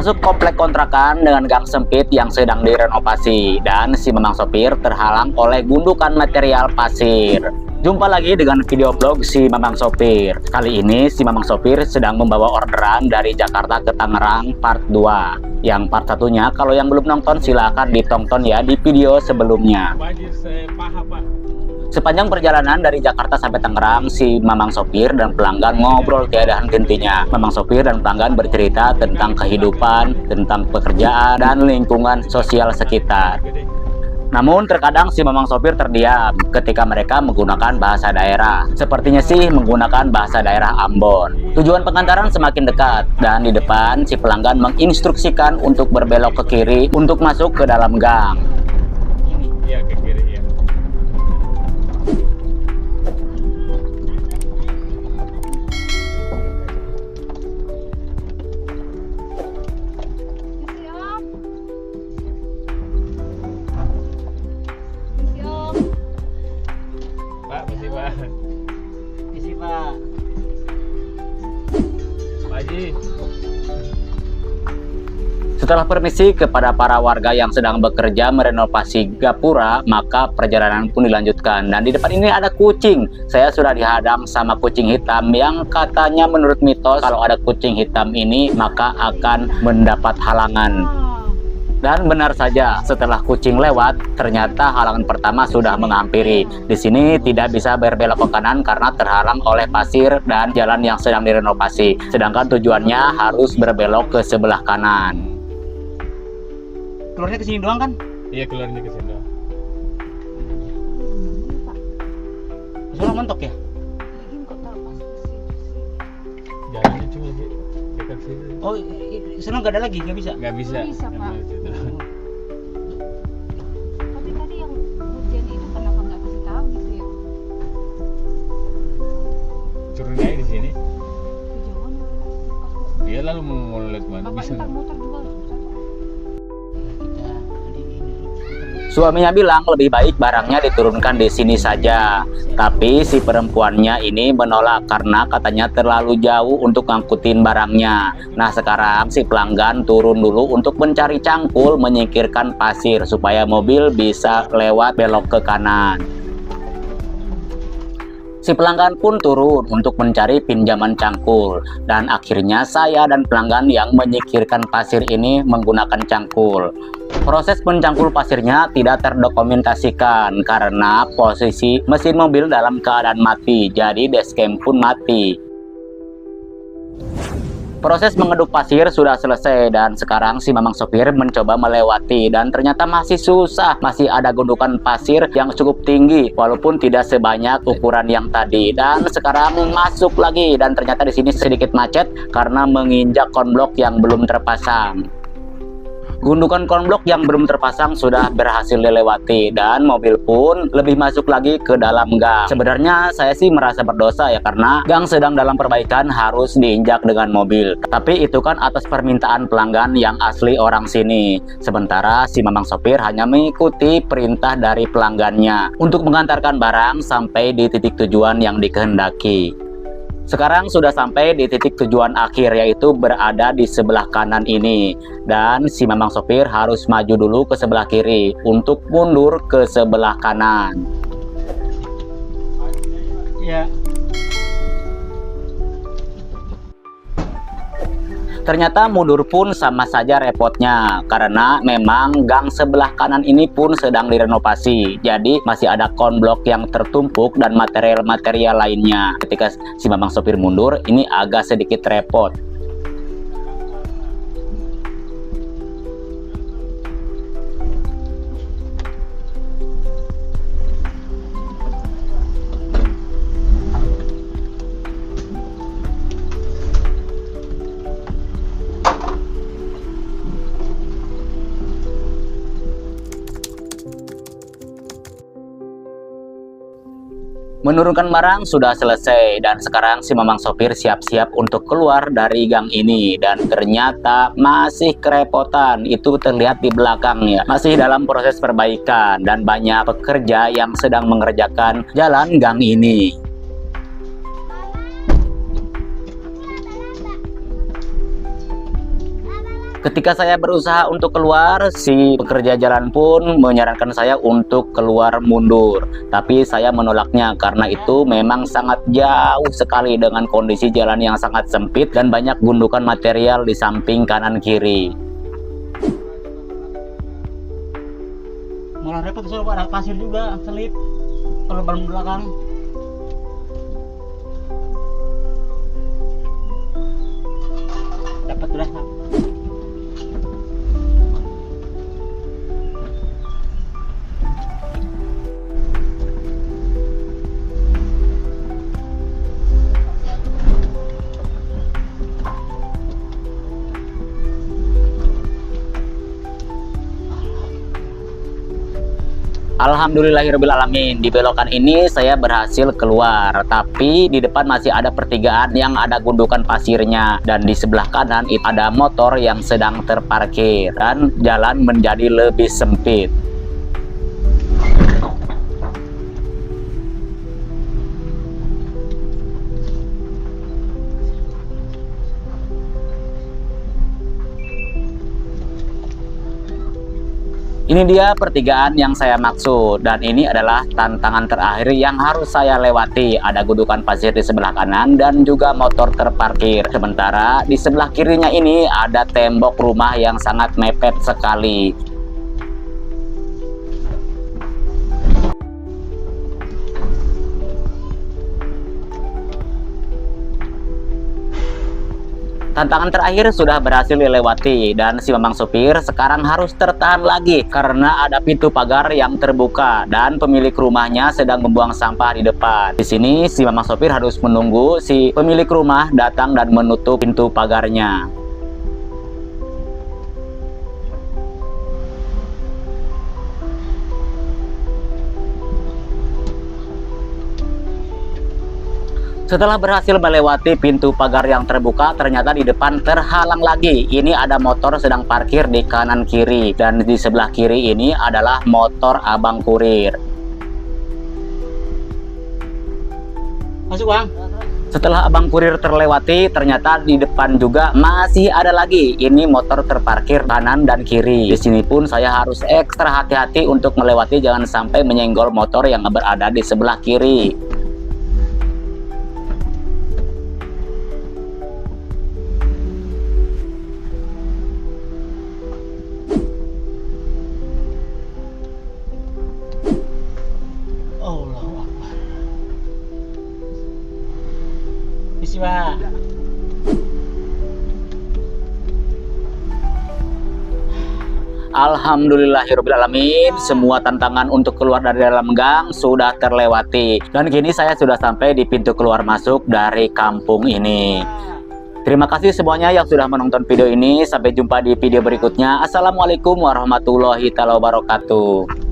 Masuk komplek kontrakan dengan gang sempit yang sedang direnovasi dan si Mamang sopir terhalang oleh gundukan material pasir. Jumpa lagi dengan video vlog si Mamang sopir. Kali ini si Mamang sopir sedang membawa orderan dari Jakarta ke Tangerang part 2. Yang part satunya kalau yang belum nonton silahkan ditonton ya di video sebelumnya. Sepanjang perjalanan dari Jakarta sampai Tangerang, si Mamang sopir dan pelanggan ngobrol tiada henti-hentinya. Mamang sopir dan pelanggan bercerita tentang kehidupan, tentang pekerjaan, dan lingkungan sosial sekitar. Namun terkadang si Mamang sopir terdiam ketika mereka menggunakan bahasa daerah. Sepertinya sih menggunakan bahasa daerah Ambon. Tujuan pengantaran semakin dekat dan di depan si pelanggan menginstruksikan untuk berbelok ke kiri untuk masuk ke dalam gang. Iya, ke kiri ya. Isi Pak. Pak Haji. Setelah permisi kepada para warga yang sedang bekerja merenovasi gapura, maka perjalanan pun dilanjutkan. Dan di depan ini ada kucing. Saya sudah dihadang sama kucing hitam yang katanya menurut mitos kalau ada kucing hitam ini maka akan mendapat halangan. Dan benar saja, setelah kucing lewat, ternyata halangan pertama sudah menghampiri. Di sini tidak bisa berbelok ke kanan karena terhalang oleh pasir dan jalan yang sedang direnovasi. Sedangkan tujuannya harus berbelok ke sebelah kanan. Keluarnya ke sini doang kan? Iya, keluarnya ke sini doang. Soalnya mentok ya? Jalannya cuma dekat sini. Oh, sana nggak ada lagi, nggak bisa? Nggak bisa. Nggak bisa, Pak. Nggak bisa. Tapi tadi yang hujan itu kenapa nggak kasih tahu gitu ya? Turun aja di sini. Kejauhan ya. Iya, lalu mau lihat mana Bapak bisa. ntar motor juga susah. Suaminya bilang lebih baik barangnya diturunkan di sini saja. Tapi si perempuannya ini menolak karena katanya terlalu jauh untuk ngangkutin barangnya. Nah sekarang si pelanggan turun dulu untuk mencari cangkul menyingkirkan pasir supaya mobil bisa lewat belok ke kanan. Si pelanggan pun turun untuk mencari pinjaman cangkul. Dan akhirnya saya dan pelanggan yang menyingkirkan pasir ini menggunakan cangkul. Proses mencangkul pasirnya tidak terdokumentasikan karena posisi mesin mobil dalam keadaan mati, jadi dashcam pun mati. Proses mengeduk pasir sudah selesai dan sekarang si Mamang sopir mencoba melewati dan ternyata masih susah. Masih ada gundukan pasir yang cukup tinggi walaupun tidak sebanyak ukuran yang tadi. Dan sekarang masuk lagi dan ternyata di sini sedikit macet karena menginjak konblok yang belum terpasang. Gundukan konblok yang belum terpasang sudah berhasil dilewati dan mobil pun lebih masuk lagi ke dalam gang. Sebenarnya saya sih merasa berdosa ya karena gang sedang dalam perbaikan harus diinjak dengan mobil. Tapi itu kan atas permintaan pelanggan yang asli orang sini. Sementara si Mamang sopir hanya mengikuti perintah dari pelanggannya untuk mengantarkan barang sampai di titik tujuan yang dikehendaki. Sekarang sudah sampai di titik tujuan akhir yaitu berada di sebelah kanan ini. Dan si Mamang sopir harus maju dulu ke sebelah kiri untuk mundur ke sebelah kanan. Ya. Ternyata mundur pun sama saja repotnya karena memang gang sebelah kanan ini pun sedang direnovasi. Jadi masih ada konblok yang tertumpuk dan material-material lainnya. Ketika si Mamang sopir mundur, ini agak sedikit repot. Menurunkan barang sudah selesai dan sekarang si Mamang sopir siap-siap untuk keluar dari gang ini dan ternyata masih kerepotan. Itu terlihat di belakangnya. Masih dalam proses perbaikan dan banyak pekerja yang sedang mengerjakan jalan gang ini. Ketika saya berusaha untuk keluar, si pekerja jalan pun menyarankan saya untuk keluar mundur. Tapi saya menolaknya karena itu memang sangat jauh sekali dengan kondisi jalan yang sangat sempit dan banyak gundukan material di samping kanan kiri. Malah repot soalnya Pak, ada pasir juga, selip kalau ban belakang. Dapat udah. Alhamdulillahirobbilalamin, di belokan ini saya berhasil keluar, tapi di depan masih ada pertigaan yang ada gundukan pasirnya, dan di sebelah kanan itu ada motor yang sedang terparkir dan jalan menjadi lebih sempit. Ini dia pertigaan yang saya maksud, dan ini adalah tantangan terakhir yang harus saya lewati. Ada gundukan pasir di sebelah kanan dan juga motor terparkir. Sementara di sebelah kirinya ini ada tembok rumah yang sangat mepet sekali. Tantangan terakhir sudah berhasil dilewati dan si Mamang sopir sekarang harus tertahan lagi karena ada pintu pagar yang terbuka dan pemilik rumahnya sedang membuang sampah di depan. Di sini si Mamang sopir harus menunggu si pemilik rumah datang dan menutup pintu pagarnya. Setelah berhasil melewati pintu pagar yang terbuka, ternyata di depan terhalang lagi. Ini ada motor sedang parkir di kanan kiri, dan di sebelah kiri ini adalah motor abang kurir. Masuk Bang. Setelah abang kurir terlewati, ternyata di depan juga masih ada lagi. Ini motor terparkir kanan dan kiri. Di sini pun saya harus ekstra hati-hati untuk melewati, jangan sampai menyenggol motor yang berada di sebelah kiri. Allahu Akbar. Isi Pak. Alhamdulillahirobbilalamin, semua tantangan untuk keluar dari dalam gang sudah terlewati. Dan kini saya sudah sampai di pintu keluar masuk dari kampung ini. Terima kasih semuanya yang sudah menonton video ini. Sampai jumpa di video berikutnya. Assalamualaikum warahmatullahi wabarakatuh.